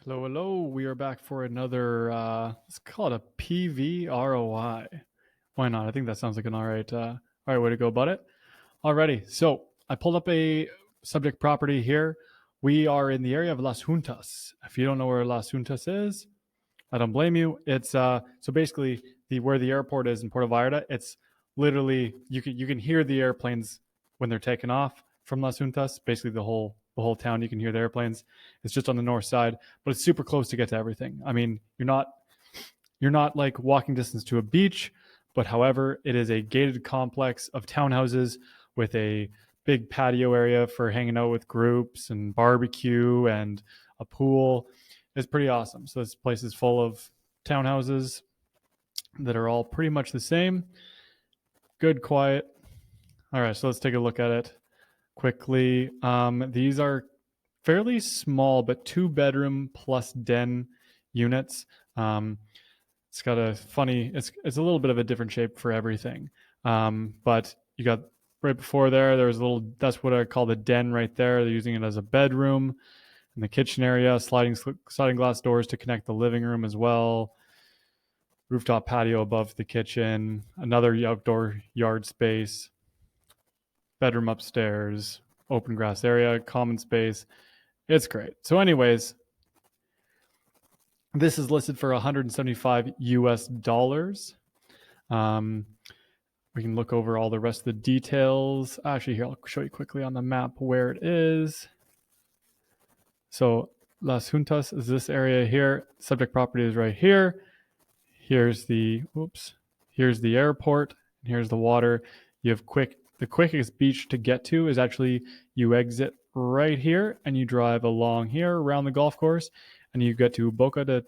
Hello, hello. We are back for another, let's call it a PV ROI. Why not? I think that sounds like an all right way to go about it. Alrighty. So I pulled up a subject property here. We are in the area of Las Juntas. If you don't know where Las Juntas is, I don't blame you. It's so basically where the airport is in Puerto Vallarta. It's literally you can hear the airplanes when they're taking off from Las Juntas. Basically the whole town you can hear the airplanes. It's just on the north side, but it's super close to get to everything. I mean, you're not like walking distance to a beach, but however, it is a gated complex of townhouses with a big patio area for hanging out with groups and barbecue and a pool. It's pretty awesome. So this place is full of townhouses that are all pretty much the same. Good, quiet. All right, so let's take a look at it quickly. These are fairly small, but 2 bedroom plus den units. It's got a funny. It's a little bit of a different shape for everything. But you got right before there's a little. That's what I call the den right there. They're using it as a bedroom. In the kitchen area, sliding glass doors to connect the living room as well. Rooftop patio above the kitchen. Another outdoor yard space. Bedroom upstairs. Open grass area. Common space. It's great. So, anyways, this is listed for 175 US dollars. We can look over all the rest of the details. Actually, here, I'll show you quickly on the map where it is. So Las Juntas is this area here. Subject property is right here. Here's the airport. And here's the water. You have the quickest beach to get to is actually you exit right here and you drive along here around the golf course and you get to Boca de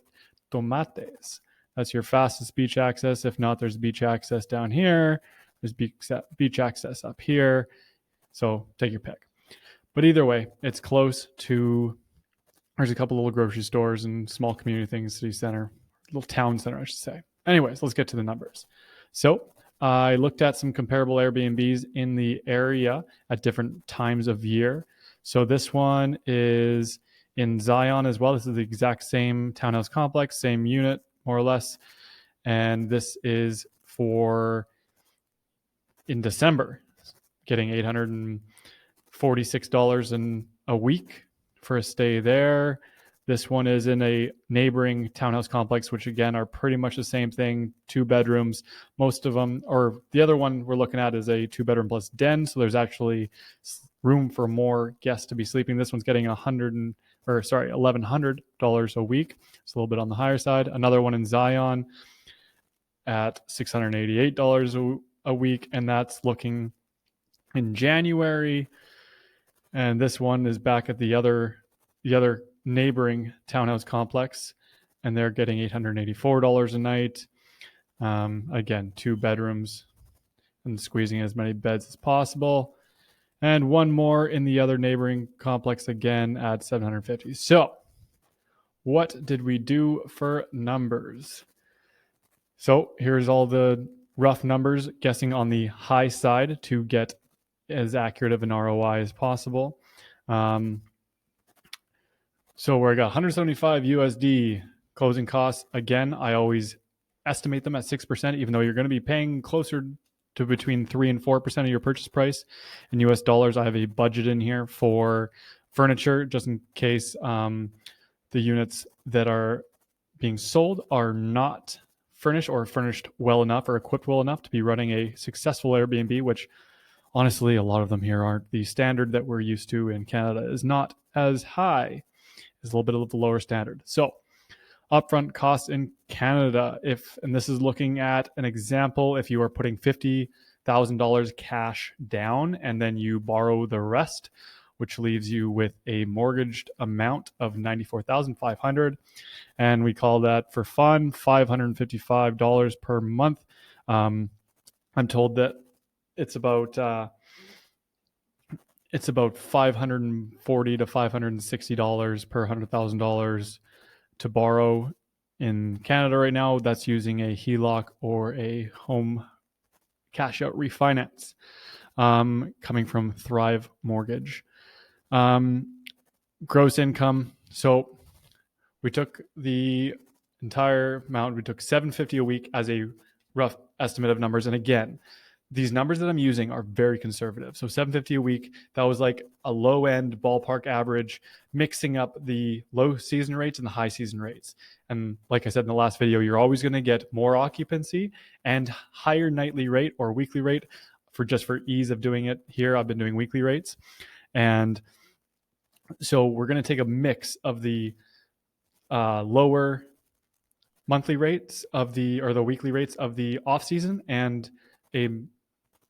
Tomates. That's your fastest beach access. If not, there's beach access down here. There's beach access up here. So take your pick. But either way, it's close to. There's a couple little grocery stores and small community things, city center, little town center, I should say. Anyways, let's get to the numbers. So I looked at some comparable Airbnbs in the area at different times of year. So this one is in Zyan as well. This is the exact same townhouse complex, same unit, more or less. And this is for in December, getting $846 in a week for a stay there. This one is in a neighboring townhouse complex, which again are pretty much the same thing, 2 bedrooms. Most of them, or the other one we're looking at is a 2 bedroom plus den. So there's actually room for more guests to be sleeping. This one's getting $1,100 a week. It's a little bit on the higher side. Another one in Zyan at $688 a week, and that's looking in January. And this one is back at the other neighboring townhouse complex, and they're getting $884 a night. Again, 2 bedrooms and squeezing as many beds as possible. And one more in the other neighboring complex again at $750. So what did we do for numbers? So here's all the rough numbers, guessing on the high side to get as accurate of an ROI as possible. So we got 175 USD closing costs. Again, I always estimate them at 6%, even though you're going to be paying closer to between 3 and 4% of your purchase price in US dollars. I have a budget in here for furniture, just in case the units that are being sold are not furnished or furnished well enough or equipped well enough to be running a successful Airbnb, which honestly, a lot of them here aren't. The standard that we're used to in Canada is not as high. It's a little bit of the lower standard. So upfront costs in Canada, and this is looking at an example, if you are putting $50,000 cash down and then you borrow the rest, which leaves you with a mortgaged amount of $94,500. And we call that for fun $555 per month. I'm told that it's about $540 to $560 per $100,000 to borrow in Canada right now. That's using a HELOC or a home cash out refinance, coming from Thrive Mortgage. Gross income. So we took the entire amount. We took $750 a week as a rough estimate of numbers. And again, these numbers that I'm using are very conservative. So $750 a week, that was like a low end ballpark average, mixing up the low season rates and the high season rates. And like I said in the last video, you're always going to get more occupancy and higher nightly rate or weekly rate for ease of doing it. Here, I've been doing weekly rates. And so we're going to take a mix of the lower monthly rates of the weekly rates of the off season, and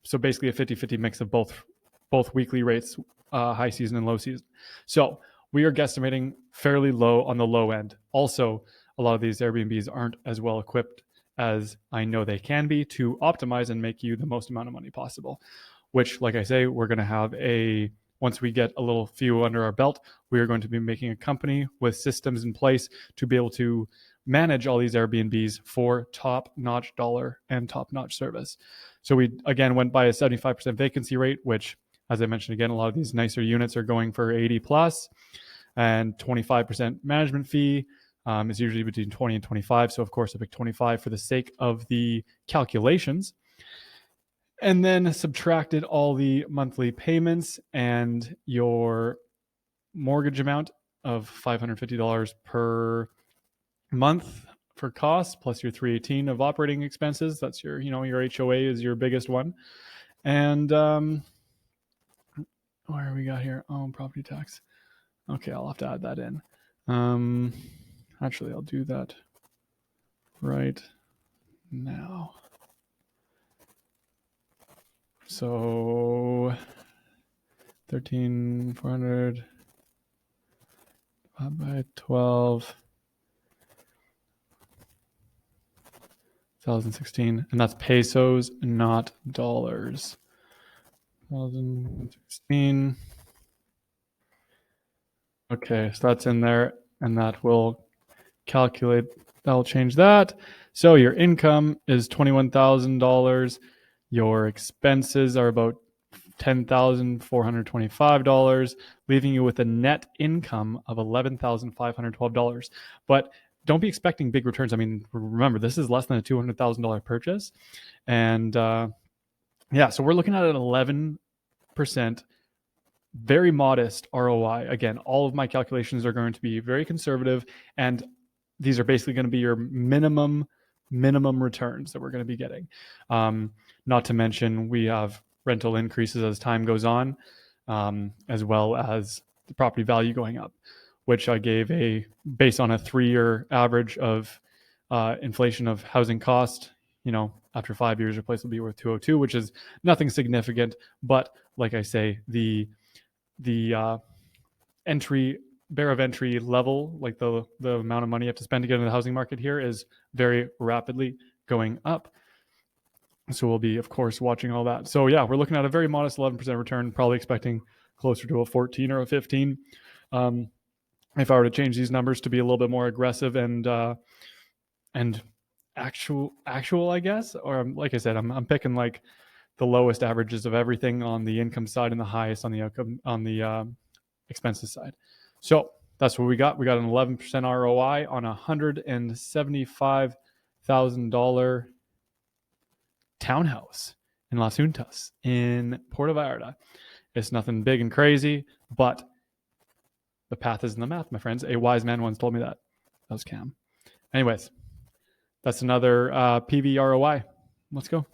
so basically a 50-50 mix of both weekly rates, high season and low season. So we are guesstimating fairly low on the low end. Also, a lot of these Airbnbs aren't as well equipped as I know they can be to optimize and make you the most amount of money possible, which, like I say, we're going to have once we get a little few under our belt, we are going to be making a company with systems in place to be able to manage all these Airbnbs for top-notch dollar and top-notch service. So we, again, went by a 75% vacancy rate, which, as I mentioned again, a lot of these nicer units are going for 80 plus, and 25% management fee is usually between 20 and 25. So, of course, I picked 25 for the sake of the calculations. And then subtracted all the monthly payments and your mortgage amount of $550 per month for costs, plus your $318 of operating expenses. That's your HOA is your biggest one. And where we got here? Oh, property tax. Okay, I'll have to add that in. Actually, I'll do that right now. So 13,400 divided by 12. 2016, and that's pesos, not dollars. 2016. Okay, so that's in there, and that will calculate. That'll change that. So your income is $21,000. Your expenses are about $10,425, leaving you with a net income of $11,512. But don't be expecting big returns. I mean, remember, this is less than a $200,000 purchase. And so we're looking at an 11%, very modest ROI. Again, all of my calculations are going to be very conservative, and these are basically going to be your minimum returns that we're going to be getting. Not to mention, we have rental increases as time goes on, as well as the property value going up, which I gave based on a 3-year average of inflation of housing cost. After 5 years, your place will be worth 202, which is nothing significant. But like I say, the barrier of entry level, like the amount of money you have to spend to get into the housing market here, is very rapidly going up. So we'll be, of course, watching all that. So yeah, we're looking at a very modest 11% return, probably expecting closer to a 14 or a 15. If I were to change these numbers to be a little bit more aggressive and actual, I guess, or like I said, I'm picking like the lowest averages of everything on the income side and the highest on the expenses side. So that's what we got. We got an 11% ROI on a $175,000 townhouse in Las Juntas in Puerto Vallarta. It's nothing big and crazy, but the path is in the math, my friends. A wise man once told me that. That was Cam. Anyways, that's another PV ROI. Let's go.